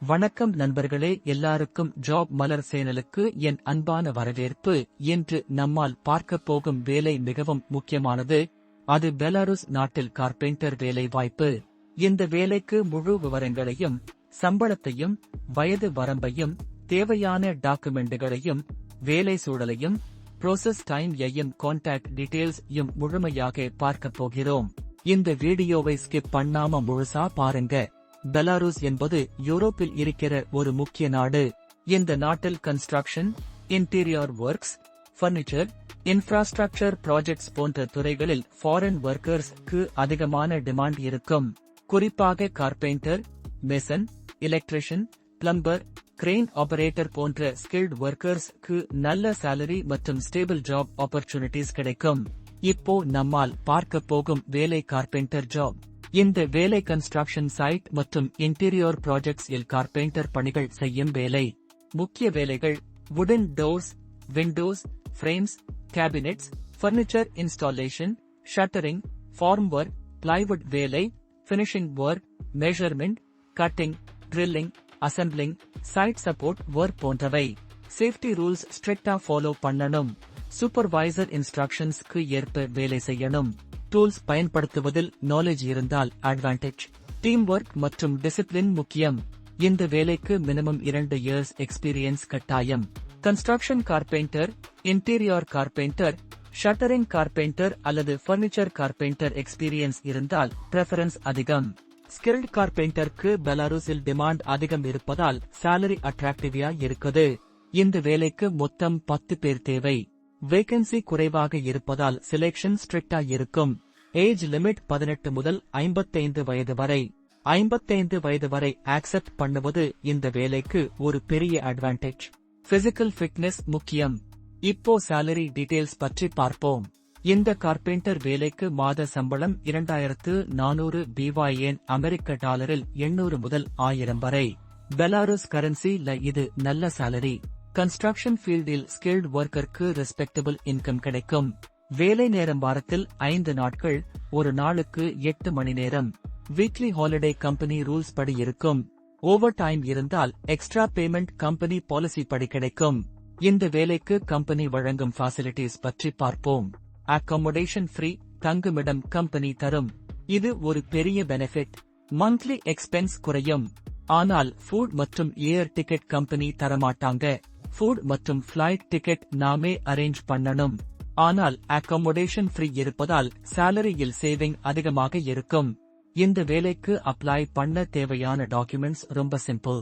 வணக்கம் நண்பர்களே, எல்லாருக்கும் ஜாப் மலர் சேனலுக்கு என் அன்பான வரவேற்பு. இன்று நம்மால் பார்க்கப் போகும் வேலை மிகவும் முக்கியமானது. அது பெலாருஸ் நாட்டில் கார்பெண்டர் வேலை வாய்ப்பு. இந்த வேலைக்கு முழு விவரங்களையும், சம்பளத்தையும், வயது வரம்பையும், தேவையான டாக்குமெண்டுகளையும், வேலை சூழலையும், ப்ரோசஸ் டைம் யையும், கான்டாக்ட் டீடைல்ஸ் யும் முழுமையாக பார்க்கப் போகிறோம். இந்த வீடியோவை ஸ்கிப் பண்ணாம முழுசா பாருங்க. பெலாருஸ் என்பது யூரோப்பில் இருக்கிற ஒரு முக்கிய நாடு. இந்த நாட்டில் construction, interior works, furniture, infrastructure projects போன்ற துறைகளில் ஃபாரின் ஒர்க்கர்ஸ்க்கு அதிகமான டிமாண்ட் இருக்கும். குறிப்பாக carpenter, Mason, electrician, plumber, grain operator போன்ற ஸ்கில்ட் ஒர்க்கர்ஸ்க்கு நல்ல சேலரி மற்றும் ஸ்டேபிள் ஜாப் ஆப்பர்ச்சுனிட்டிஸ் கிடைக்கும். இப்போ நம்மால் பார்க்க போகும் வேலை கார்பெண்டர் ஜாப். இந்த வேலை கன்ஸ்ட்ரக்ஷன் சைட் மற்றும் இன்டீரியர் ப்ராஜெக்ட்ஸ் இல் கார்பெண்டர் பணிகள் செய்யும் வேலை. முக்கிய வேலைகள்: wooden doors, windows, frames, cabinets, furniture installation, shuttering, form work, plywood வேலை, finishing work, measurement, cutting, drilling, assembling, site support work போன்றவை. சேஃப்டி ரூல்ஸ் ஸ்ட்ரிக்டா ஃபாலோ பண்ணணும். சூப்பர்வைசர் இன்ஸ்ட்ரக்ஷன்ஸ்க்கு ஏற்ப வேலை செய்யணும். டூல்ஸ் பயன்படுத்துவதில் நாலேஜ் இருந்தால் அட்வான்டேஜ். டீம் ஒர்க் மற்றும் டிசிப்ளின் முக்கியம். இந்த வேலைக்கு மினிமம் 2 இயர்ஸ் எக்ஸ்பீரியன்ஸ் கட்டாயம். Construction carpenter, interior carpenter, shuttering carpenter அல்லது பர்னிச்சர் கார்பெண்டர் எக்ஸ்பீரியன்ஸ் இருந்தால் பிரெஃபரன்ஸ் அதிகம். ஸ்கில்ட் கார்பெண்டருக்கு பெலாருஸில் டிமாண்ட் அதிகம் இருப்பதால் சேலரி அட்ராக்டிவா இருக்குது. இந்த வேலைக்கு மொத்தம் 10 பேர் தேவை. வேகன்சி குறைவாக இருப்பதால் செலெக்ஷன் ஸ்ட்ரிக்டா இருக்கும். ஏஜ் லிமிட் 18 முதல் 55 வயது வரை. 55 வயது வரை ஆக்செப்ட் பண்ணுவது இந்த வேலைக்கு ஒரு பெரிய அட்வான்டேஜ். பிசிக்கல் ஃபிட்னஸ் முக்கியம். இப்போ சேலரி டீடைல்ஸ் பற்றி பார்ப்போம். இந்த கார்பெண்டர் வேலைக்கு மாத சம்பளம் 2400 BYN அமெரிக்க டாலரில் 800 முதல் 1000 வரை. பெலாருஸ் கரன்சில இது நல்ல சேலரி. கன்ஸ்ட்ரக்ஷன் ஃபீல்டில் ஸ்கில்ட் ஒர்க்கருக்கு ரெஸ்பெக்டபிள் இன்கம் கிடைக்கும். வேலை நேரம் வாரத்தில் 5 நாட்கள், ஒரு நாளுக்கு 8 மணி நேரம். வீக்லி ஹாலிடே கம்பெனி ரூல்ஸ் படி இருக்கும். ஓவர் டைம் இருந்தால் எக்ஸ்ட்ரா பேமெண்ட் கம்பெனி பாலிசி படி கிடைக்கும். இந்த வேலைக்கு கம்பெனி வழங்கும் ஃபெசிலிட்டிஸ் பற்றி பார்ப்போம். அகாமடேஷன் ஃப்ரீ, தங்குமிடம் கம்பெனி தரும். இது ஒரு பெரிய பெனிஃபிட். மந்த்லி எக்ஸ்பென்ஸ் குறையும். ஆனால் ஃபுட் மற்றும் ஏர் டிக்கெட் கம்பெனி தரமாட்டாங்க. ஃபுட் மற்றும் ஃபிளைட் டிக்கெட் நாமே அரேஞ்ச் பண்ணணும். ஆனால் அகாமடேஷன் ஃப்ரீ இருப்பதால் சேலரியில் சேவிங் அதிகமாக இருக்கும். இந்த வேலைக்கு அப்ளை பண்ண தேவையான டாக்குமெண்ட்ஸ் ரொம்ப சிம்பிள்.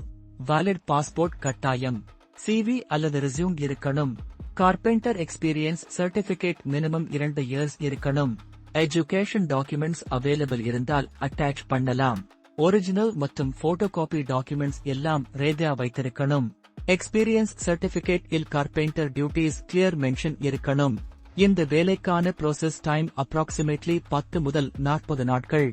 வேலிட் பாஸ்போர்ட் கட்டாயம். CV அல்லது ரெஸ்யூம் இருக்கணும். Carpenter experience certificate minimum 2 years இருக்கணும். எஜுகேஷன் டாக்குமெண்ட்ஸ் அவைலபிள் இருந்தால் அட்டாச் பண்ணலாம். ஒரிஜினல் மற்றும் போட்டோகாபி டாக்குமெண்ட்ஸ் எல்லாம் ரெடியா வைத்திருக்கணும். எக்ஸ்பீரியன்ஸ் சர்டிபிகேட் இல் கார்பெண்டர் டியூட்டிஸ் கிளியர் மென்ஷன் இருக்கணும். இந்த வேலைக்கான ப்ரோசஸ் டைம் அப்ராக்சிமேட்லி 10 முதல் 40 நாட்கள்.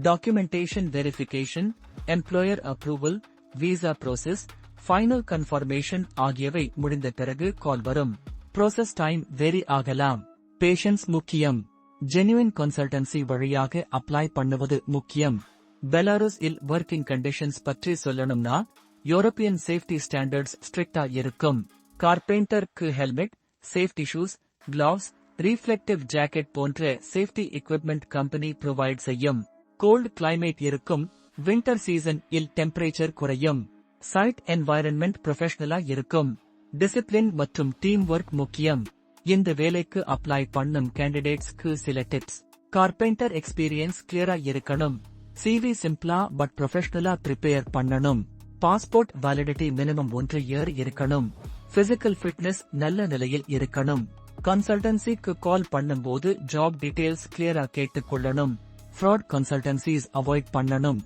Documentation verification, employer approval, visa process, final confirmation ஆகியவை முடிந்த பிறகு கால் வரும். ப்ரோசஸ் டைம் வெரி ஆகலாம். பேஷன்ஸ் முக்கியம். ஜெனுவின் கன்சல்டன்சி வழியாக அப்ளை பண்ணுவது முக்கியம். பெலாருஸ் இல் ஒர்க்கிங் கண்டிஷன்ஸ் பற்றி சொல்லணும்னா, யூரோப்பியன் சேஃப்டி ஸ்டாண்டர்ட்ஸ் ஸ்ட்ரிக்டா இருக்கும். கார்பெண்டருக்கு helmet, safety shoes, gloves, reflective jacket போன்ற சேஃப்டி எக்விப்மெண்ட் கம்பெனி ப்ரொவைட் செய்யும். கோல்ட் கிளைமேட் இருக்கும். வின்டர் சீசன் இல் டெம்பரேச்சர் குறையும். சைட் என்வாயரன்மெண்ட் ப்ரொஃபஷனலா இருக்கும். டிசிப்ளின் மற்றும் டீம் ஒர்க் முக்கியம். இந்த வேலைக்கு அப்ளை பண்ணும் கேண்டிடேட்ஸ்க்கு சில டிப்ஸ். கார்பெண்டர் எக்ஸ்பீரியன்ஸ் கிளியரா இருக்கணும். CV சிம்பிளா பட் ப்ரொஃபஷனலா ப்ரிப்பேர் பண்ணணும். பாஸ்போர்ட் வேலிடிட்டி மினிமம் 1 இயர் இருக்கணும். பிசிக்கல் ஃபிட்னஸ் நல்ல நிலையில் இருக்கணும். கன்சல்டன்சிக்கு கால் பண்ணும்போது ஜாப் டீடைல்ஸ் கிளியரா கேட்டுக்கொள்ளணும். ஃப்ராட் கன்சல்டன்சிஸ் அவாய்ட் பண்ணணும்.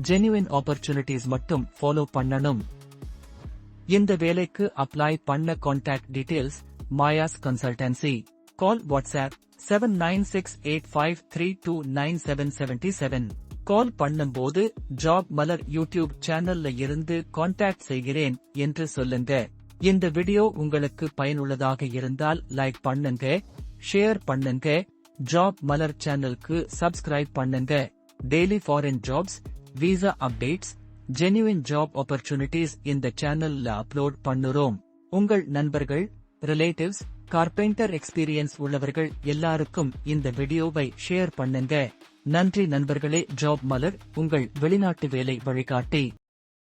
ஜெனுவின் ஆப்பர்ச்சுனிட்டிஸ் மட்டும் ஃபாலோ பண்ணணும். இந்த வேலைக்கு அப்ளை பண்ண கான்டாக்ட் டீடைல்ஸ்: மாயாஸ் கன்சல்டன்சி. கால் வாட்ஸ்அப் 796853297777. கால் பண்ணும்போது ஜாப் மலர் யூடியூப் சேனல்ல இருந்து கான்டாக்ட் செய்கிறேன் என்று சொல்லுங்க. இந்த வீடியோ உங்களுக்கு பயனுள்ளதாக இருந்தால் லைக் பண்ணுங்க, ஷேர் பண்ணுங்க. ஜாப் மலர் சேனலுக்கு சப்ஸ்கிரைப் பண்ணுங்க. Daily foreign jobs, visa updates, genuine job opportunities இந்த சேனல்ல அப்லோட் பண்ணுறோம். உங்கள் நண்பர்கள், ரிலேட்டிவ்ஸ், கார்பெண்டர் எக்ஸ்பீரியன்ஸ் உள்ளவர்கள் எல்லாருக்கும் இந்த வீடியோவை ஷேர் பண்ணுங்க. நன்றி நண்பர்களே. ஜாப் மலர், உங்கள் வெளிநாட்டு வேலை வழிகாட்டி.